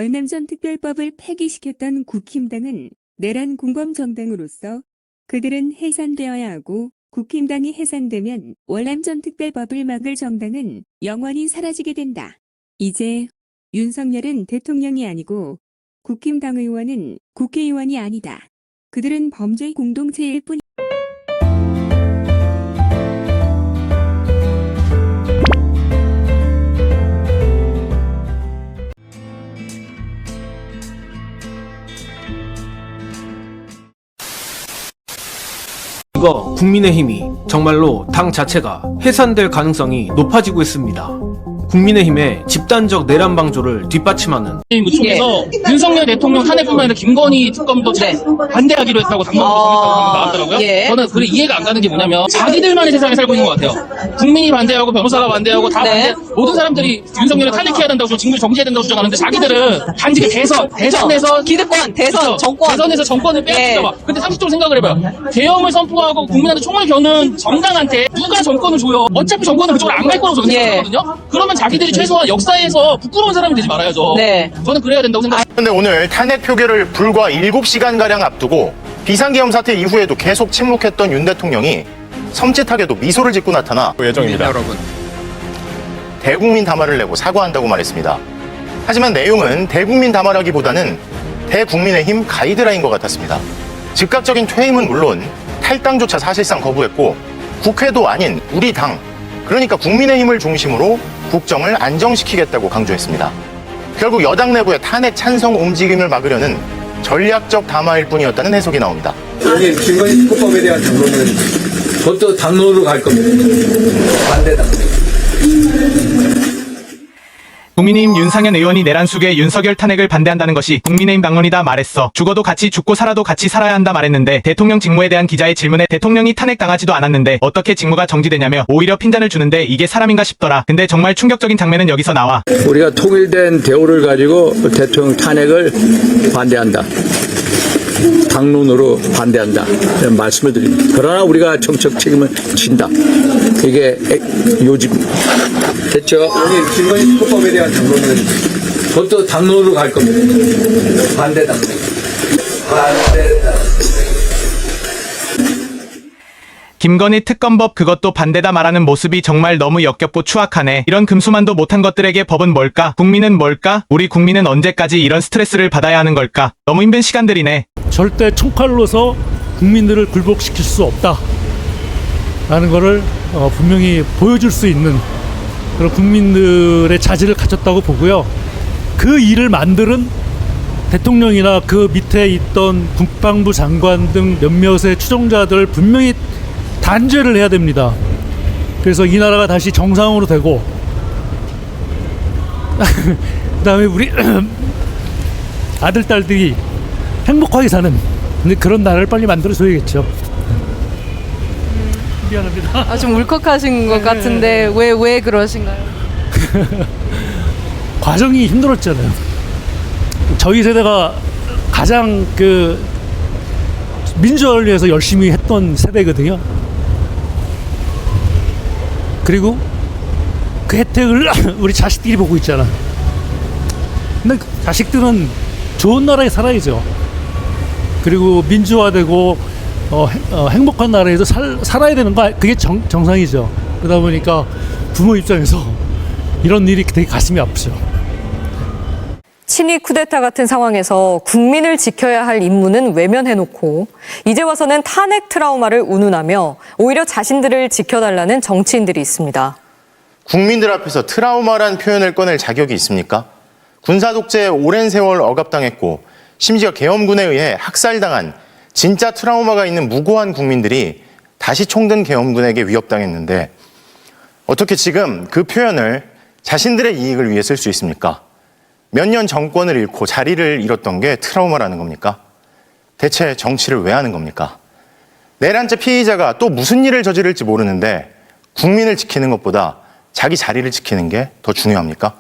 얼마 전 특별법을 폐기시켰던 국힘당은 내란 공범정당으로서 그들은 해산되어야 하고 국힘당이 해산되면 월남전 특별법을 막을 정당은 영원히 사라지게 된다. 이제 윤석열은 대통령이 아니고 국힘당 의원은 국회의원이 아니다. 그들은 범죄 공동체일 뿐이다. 이거 국민의힘이 정말로 당 자체가 해산될 가능성이 높아지고 있습니다. 국민의힘의 집단적 내란 방조를 뒷받침하는 의총에서 윤석열 대통령 탄핵뿐만 아니라 김건희 특검도 반대하기로 했다고 당론으로 정했다고 나왔더라고요. 저는 그래 이해가 안 가는 게 뭐냐면 자기들만의 세상에 살고 있는 것 같아요. 국민이 반대하고 변호사가 반대하고 다 반대, 모든 사람들이 윤석열을 탈핵해야 된다고 직무를 정지해야 된다고 주장하는데 자기들은 단지 대선에서 기득권, 대선, 그렇죠. 정권. 대선에서 정권을 빼앗긴다 봐. 근데 상식적으로 생각을 해봐요. 계엄을 선포하고 국민한테 총을 겨눈 정당한테 누가 정권을 줘요? 어차피 정권은 그쪽으로 안 갈 거라고 저는 생각하거든요. 그러면 자기들이 최소한 역사에서 부끄러운 사람이 되지 말아야죠. 저는 그래야 된다고 생각합니다. 그런데 오늘 탄핵 표결을 불과 7시간가량 앞두고 비상계엄 사태 이후에도 계속 침묵했던 윤 대통령이 섬찟하게도 미소를 짓고 나타나 예정입니다. 여러분. 대국민 담화를 내고 사과한다고 말했습니다. 하지만 내용은 대국민 담화라기보다는 대국민의힘 가이드라인 것 같았습니다. 즉각적인 퇴임은 물론 탈당조차 사실상 거부했고 국회도 아닌 우리 당, 그러니까 국민의힘을 중심으로 국정을 안정시키겠다고 강조했습니다. 결국 여당 내부의 탄핵 찬성 움직임을 막으려는 전략적 담화일 뿐이었다는 해석이 나옵니다. 여기 김건희 특검법에 대한 당론은 그것도 당론으로 갈 겁니다. 반대다. 국민의힘 윤상현 의원이 내란 속에 윤석열 탄핵을 반대한다는 것이 국민의힘 당론이다 말했어. 죽어도 같이 죽고 살아도 같이 살아야 한다 말했는데 대통령 직무에 대한 기자의 질문에 대통령이 탄핵당하지도 않았는데 어떻게 직무가 정지되냐며 오히려 핀잔을 주는데 이게 사람인가 싶더라. 근데 정말 충격적인 장면은 여기서 나와. 우리가 통일된 대우를 가지고 대통령 탄핵을 반대한다. 당론으로 반대한다. 이런 말씀을 드립니다. 그러나 우리가 정책 책임을 진다. 이게 요즘 됐죠? 여기 김건희 특검법에 대한 당론은 그것도 당론으로 갈 겁니다. 반대다. 반대다. 김건희 특검법 그것도 반대다 말하는 모습이 정말 너무 역겹고 추악하네. 이런 금수만도 못한 것들에게 법은 뭘까? 국민은 뭘까? 우리 국민은 언제까지 이런 스트레스를 받아야 하는 걸까? 너무 힘든 시간들이네. 절대 총칼로서 국민들을 굴복시킬 수 없다 라는 거를 분명히 보여줄 수 있는 그런 국민들의 자질을 가졌다고 보고요. 그 일을 만드는 대통령이나 그 밑에 있던 국방부 장관 등 몇몇의 추종자들 분명히 단죄를 해야 됩니다. 그래서 이 나라가 다시 정상으로 되고 그 다음에 우리 아들, 딸들이 행복하게 사는 그런 나라를 빨리 만들어줘야겠죠. 미안합니다. 좀 울컥하신 것 같은데 왜 그러신가요? 과정이 힘들었잖아요. 저희 세대가 가장 그 민주화를 위해서 열심히 했던 세대거든요. 그리고 그 혜택을 우리 자식들이 보고 있잖아. 근데 자식들은 좋은 나라에 살아야죠. 그리고 민주화되고 행복한 나라에서 살아야 되는 거 그게 정상이죠. 그러다 보니까 부모 입장에서 이런 일이 되게 가슴이 아프죠. 친위 쿠데타 같은 상황에서 국민을 지켜야 할 임무는 외면해놓고 이제 와서는 탄핵 트라우마를 운운하며 오히려 자신들을 지켜달라는 정치인들이 있습니다. 국민들 앞에서 트라우마란 표현을 꺼낼 자격이 있습니까? 군사 독재에 오랜 세월 억압당했고 심지어 계엄군에 의해 학살당한 진짜 트라우마가 있는 무고한 국민들이 다시 총든 계엄군에게 위협당했는데 어떻게 지금 그 표현을 자신들의 이익을 위해 쓸 수 있습니까? 몇 년 정권을 잃고 자리를 잃었던 게 트라우마라는 겁니까? 대체 정치를 왜 하는 겁니까? 내란죄 피의자가 또 무슨 일을 저지를지 모르는데 국민을 지키는 것보다 자기 자리를 지키는 게 더 중요합니까?